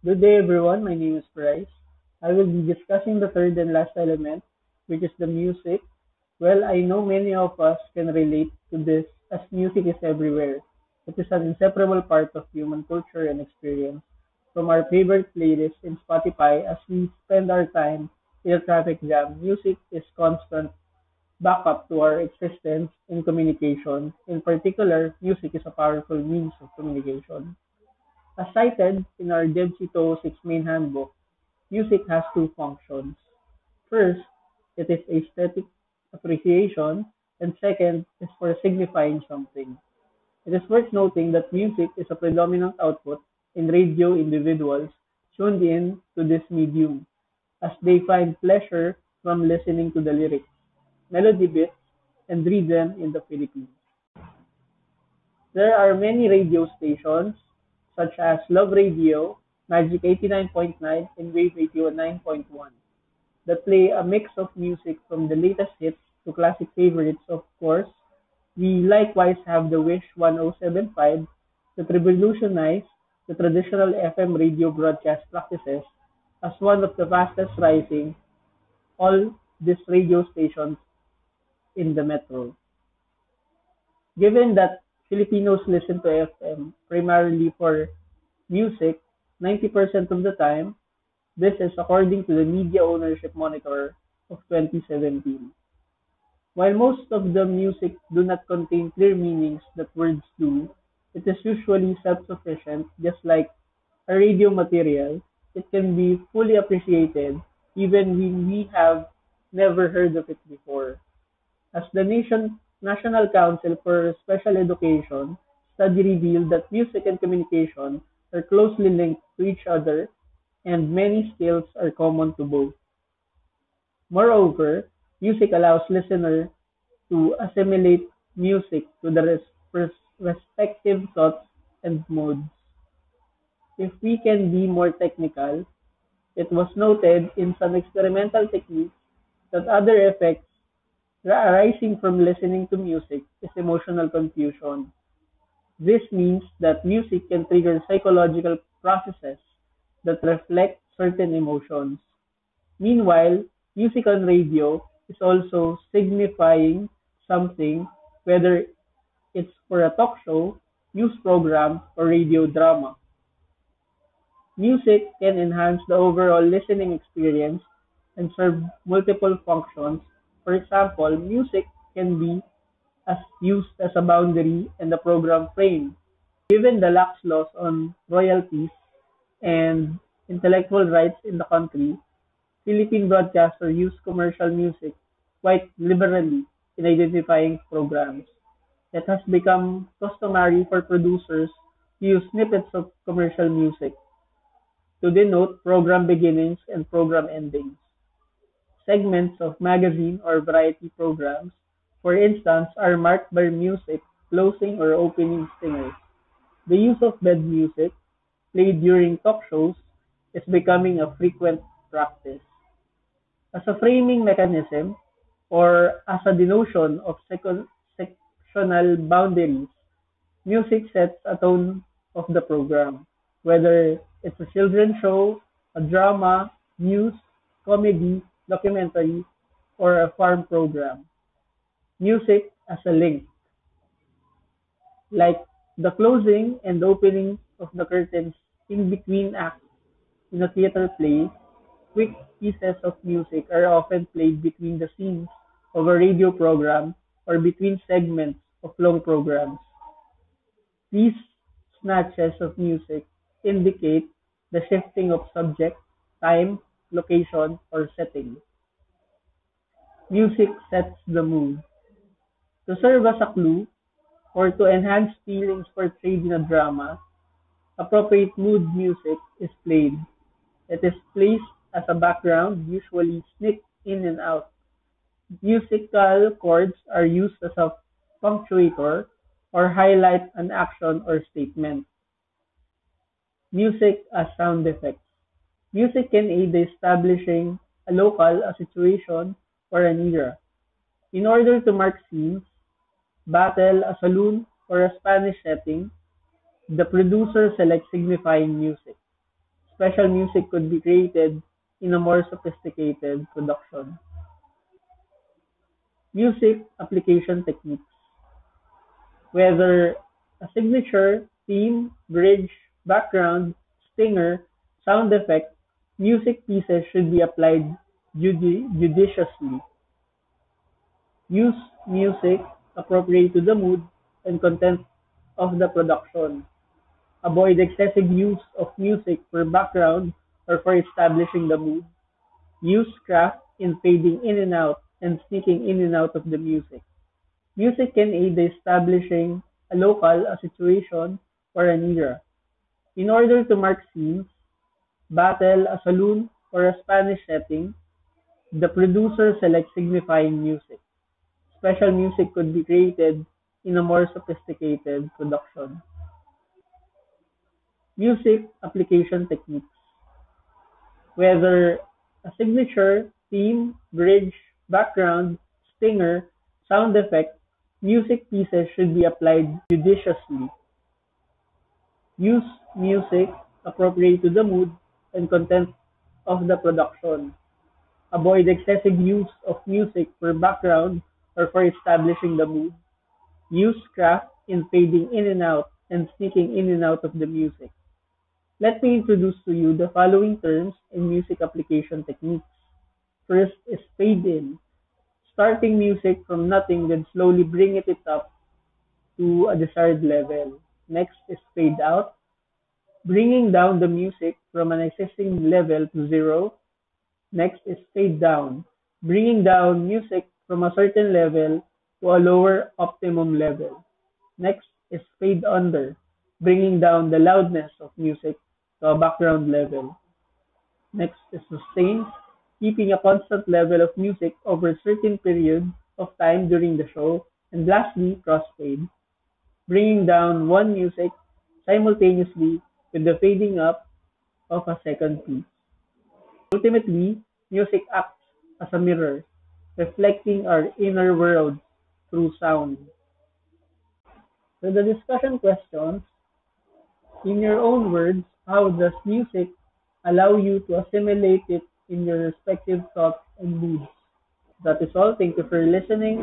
Good day, everyone. My name is Bryce. I will be discussing the third and last element, which is the music. Well, I know many of us can relate to this as music is everywhere. It is an inseparable part of human culture and experience. From our favorite playlist in Spotify as we spend our time in a traffic jam, music is constant backup to our existence in communication. In particular, music is a powerful means of communication. As cited in our DevC 206 main handbook, music has two functions. First, it is aesthetic appreciation, and second is for signifying something. It is worth noting that music is a predominant output in radio individuals tuned in to this medium, as they find pleasure from listening to the lyrics, melody bits, and rhythm in the Philippines. There are many radio stations, such as Love Radio, Magic 89.9, and Wave Radio 9.1, that play a mix of music from the latest hits to classic favorites, of course. We likewise have the Wish 1075 that revolutionized the traditional FM radio broadcast practices as one of the fastest rising all these radio stations in the metro. Given that Filipinos listen to FM primarily for music 90% of the time, this is according to the Media Ownership Monitor of 2017. While most of the music do not contain clear meanings that words do, it is usually self-sufficient, just like a radio material. It can be fully appreciated even when we have never heard of it before. As the National Council for Special Education study revealed that music and communication are closely linked to each other and many skills are common to both. Moreover, music allows listeners to assimilate music to the respective thoughts and moods. If we can be more technical, it was noted in some experimental techniques that other effects arising from listening to music is emotional confusion. This means that music can trigger psychological processes that reflect certain emotions. Meanwhile, music on radio is also signifying something, whether it's for a talk show, news program, or radio drama. Music can enhance the overall listening experience and serve multiple functions. For example, music can be used as a boundary in the program frame. Given the lax laws on royalties and intellectual rights in the country, Philippine broadcasters use commercial music quite liberally in identifying programs. It has become customary for producers to use snippets of commercial music to denote program beginnings and program endings. Segments of magazine or variety programs, for instance, are marked by music, closing or opening singers. The use of bed music, played during talk shows, is becoming a frequent practice. As a framing mechanism, or as a denotion of sectional boundaries, music sets a tone of the program, whether it's a children's show, a drama, news, comedy, documentary, or a farm program. Music as a link, like the closing and opening of the curtains in between acts in a theater play, quick pieces of music are often played between the scenes of a radio program or between segments of long programs. These snatches of music indicate the shifting of subject, time, location, or setting. Music sets the mood. To serve as a clue or to enhance feelings portrayed in a drama, appropriate mood music is played. It is placed as a background, usually sneaked in and out. Musical chords are used as a punctuator or highlight an action or statement. Music as sound effects. Music can aid establishing a local, a situation, or an era. In order to mark scenes, battle, a saloon, or a Spanish setting, the producer selects signifying music. Special music could be created in a more sophisticated production. Music application techniques, whether a signature, theme, bridge, background, stinger, sound effect, music pieces should be applied judiciously. Use music appropriate to the mood and content of the production. Avoid excessive use of music for background or for establishing the mood. Use craft in fading in and out and sneaking in and out of the music. Music can aid the establishing a local, a situation, or an era. In order to mark scenes, battle, a saloon, or a Spanish setting, the producer selects signifying music. Special music could be created in a more sophisticated production. Music application techniques, whether a signature, theme, bridge, background, stinger, sound effect, music pieces should be applied judiciously. Use music appropriate to the mood and content of the production. Avoid excessive use of music for background or for establishing the mood. Use craft in fading in and out and sneaking in and out of the music. Let me introduce to you the following terms and music application techniques. First is fade in, starting music from nothing then slowly bringing it up to a desired level. Next is fade out, bringing down the music from an existing level to zero. Next is fade down, bringing down music from a certain level to a lower optimum level. Next is fade under, bringing down the loudness of music to a background level. Next is sustain, keeping a constant level of music over a certain period of time during the show. And lastly, crossfade, bringing down one music simultaneously with the fading up of a second piece. Ultimately, music acts as a mirror, reflecting our inner world through sound. For the discussion questions, in your own words, how does music allow you to assimilate it in your respective thoughts and moods? That is all. Thank you for listening.